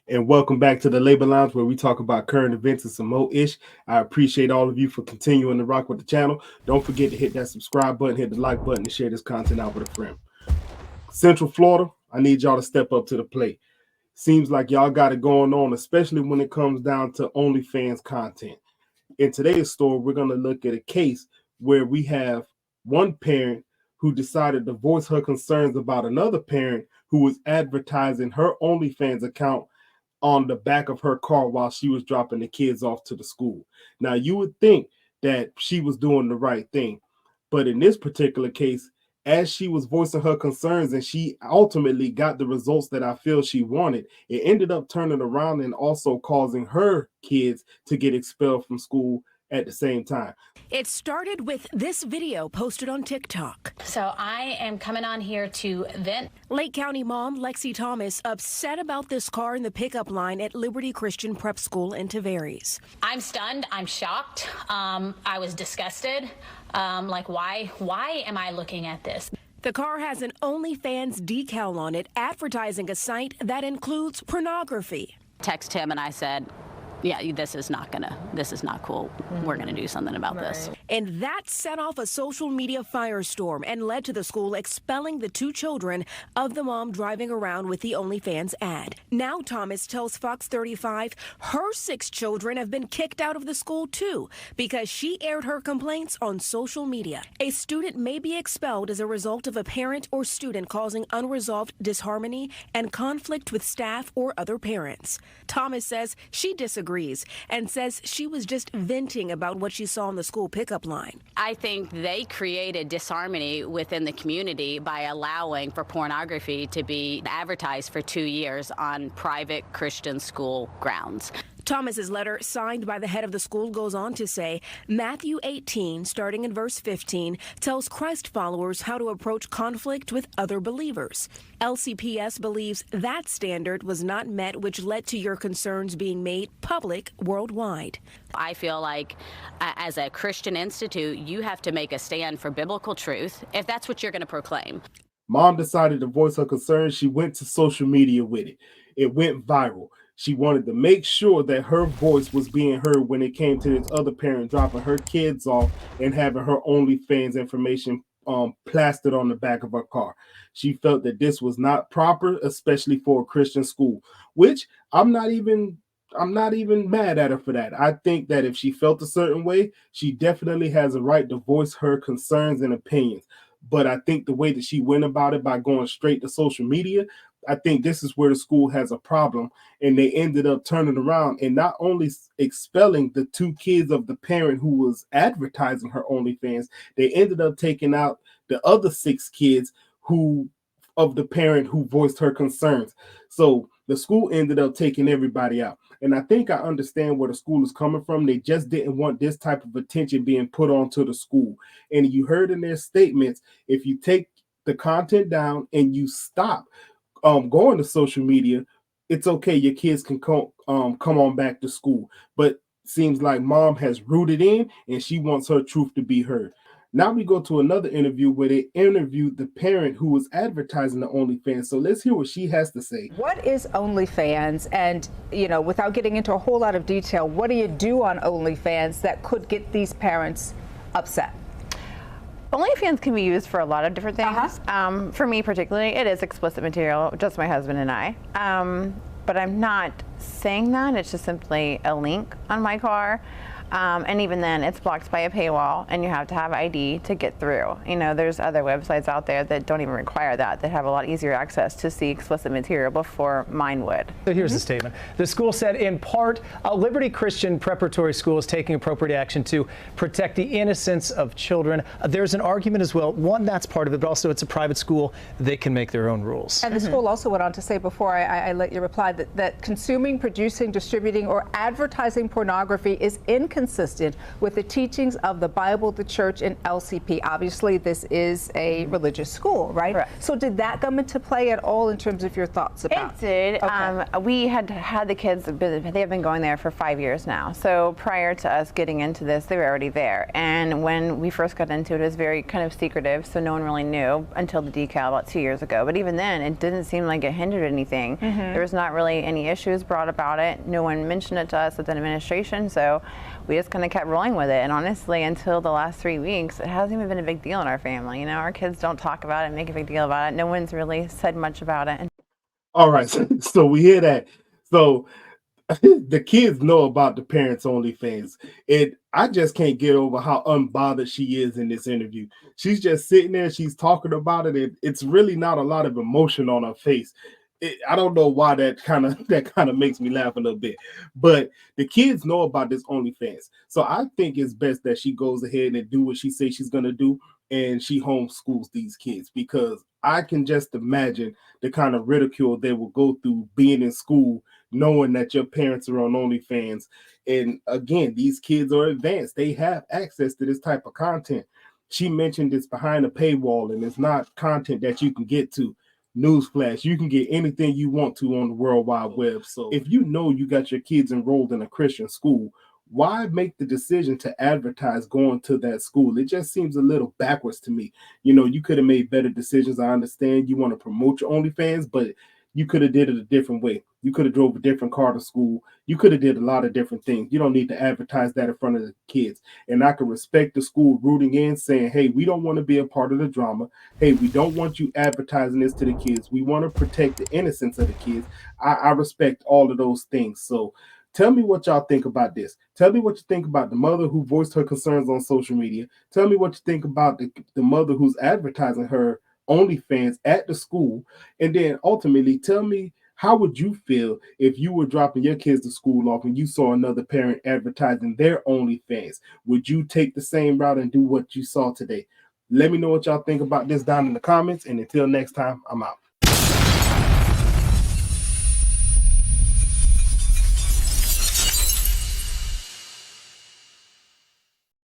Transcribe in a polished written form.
And welcome back to the Labor Lounge, where we talk about current events and some more ish. I appreciate all of you for continuing to rock with the channel. Don't forget to hit that subscribe button, hit the like button, and share this content out with a friend. Central Florida, I need y'all to step up to the plate. Seems like y'all got it going on, especially when it comes down to OnlyFans content. In today's story, we're going to look at a case where we have one parent who decided to voice her concerns about another parent who was advertising her OnlyFans account on the back of her car while she was dropping the kids off to the school. Now, you would think that she was doing the right thing, but in this particular case, as she was voicing her concerns and she ultimately got the results that I feel she wanted, it ended up turning around and also causing her kids to get expelled from school at the same time. It started with this video posted on TikTok. So I am coming on here to vent. Lake County mom Lexi Thomas upset about this car in the pickup line at Liberty Christian Prep School in Tavares. I'm stunned. I'm shocked. I was disgusted. Like, why am I looking at this? The car has an OnlyFans decal on it, advertising a site that includes pornography. Text him and I said, yeah, this is not cool. We're gonna do something about this. And that set off a social media firestorm and led to the school expelling the two children of the mom driving around with the OnlyFans ad. Now Thomas tells Fox 35 her 6 children have been kicked out of the school too because she aired her complaints on social media. A student may be expelled as a result of a parent or student causing unresolved disharmony and conflict with staff or other parents. Thomas says she disagrees and says she was just venting about what she saw on the school pickup line. I think they created disharmony within the community by allowing for pornography to be advertised for 2 years on private Christian school grounds. Thomas's letter, signed by the head of the school, goes on to say Matthew 18, starting in verse 15, tells Christ followers how to approach conflict with other believers. LCPS believes that standard was not met, which led to your concerns being made public worldwide. I feel like as a Christian institute, you have to make a stand for biblical truth if that's what you're going to proclaim. Mom decided to voice her concerns. She went to social media with it. It went viral. She wanted to make sure that her voice was being heard when it came to this other parent dropping her kids off and having her OnlyFans information plastered on the back of her car. She felt that this was not proper, especially for a Christian school, which I'm not even mad at her for that. I think that if she felt a certain way, she definitely has a right to voice her concerns and opinions. But I think the way that she went about it by going straight to social media, I think this is where the school has a problem, and they ended up turning around and not only expelling the 2 kids of the parent who was advertising her OnlyFans, they ended up taking out the other 6 kids of the parent who voiced her concerns. So the school ended up taking everybody out. And I think I understand where the school is coming from. They just didn't want this type of attention being put onto the school. And you heard in their statements, if you take the content down and you stop going to social media, it's okay. Your kids can come on back to school. But seems like mom has rooted in and she wants her truth to be heard. Now we go to another interview where they interviewed the parent who was advertising the OnlyFans. So let's hear what she has to say. What is OnlyFans? And, without getting into a whole lot of detail, what do you do on OnlyFans that could get these parents upset? OnlyFans can be used for a lot of different things. For me particularly, it is explicit material, just my husband and I. But I'm not saying that. It's just simply a link on my car. And even then, it's blocked by a paywall, and you have to have ID to get through. There's other websites out there that don't even require that have a lot easier access to see explicit material before mine would. So here's the statement. The school said, in part, Liberty Christian Preparatory School is taking appropriate action to protect the innocence of children. There's an argument as well. One, that's part of it, but also it's a private school. They can make their own rules. And the school also went on to say, before I let you reply, that consuming, producing, distributing, or advertising pornography is inconsistent inconsistent with the teachings of the Bible, the church, and LCP. Obviously, this is a religious school, right? Correct. So did that come into play at all in terms of your thoughts about it? Did. Okay. We had the kids, they have been going there for 5 years now. So prior to us getting into this, they were already there. And when we first got into it, it was very kind of secretive, so no one really knew until the decal about 2 years ago. But even then, it didn't seem like it hindered anything. There was not really any issues brought about it. No one mentioned it to us within administration, so we just kind of kept rolling with it. And honestly, until the last 3 weeks, it hasn't even been a big deal in our family. You know, our kids don't talk about it, make a big deal about it. No one's really said much about it. All right, so we hear that. So the kids know about the parents OnlyFans. I just can't get over how unbothered she is in this interview. She's just sitting there, she's talking about it, and it's really not a lot of emotion on her face. I don't know why that kind of makes me laugh a little bit, but the kids know about this OnlyFans. So I think it's best that she goes ahead and do what she says she's gonna do, and she homeschools these kids, because I can just imagine the kind of ridicule they will go through being in school, knowing that your parents are on OnlyFans. And again, these kids are advanced. They have access to this type of content. She mentioned it's behind a paywall and it's not content that you can get to. Newsflash, you can get anything you want to on the World Wide Web. So if you know you got your kids enrolled in a Christian school, why make the decision to advertise going to that school? It just seems a little backwards to me. You know, you could have made better decisions. I understand you want to promote your OnlyFans, but you could have did it a different way. You could have drove a different car to school. You could have did a lot of different things. You don't need to advertise that in front of the kids. And I can respect the school rooting in, saying, hey, we don't want to be a part of the drama. Hey, we don't want you advertising this to the kids. We want to protect the innocence of the kids. I respect all of those things. So tell me what y'all think about this. Tell me what you think about the mother who voiced her concerns on social media. Tell me what you think about the mother who's advertising her OnlyFans at the school. And then ultimately tell me, how would you feel if you were dropping your kids to school off and you saw another parent advertising their OnlyFans? Would you take the same route and do what you saw today? Let me know what y'all think about this down in the comments. And until next time, I'm out.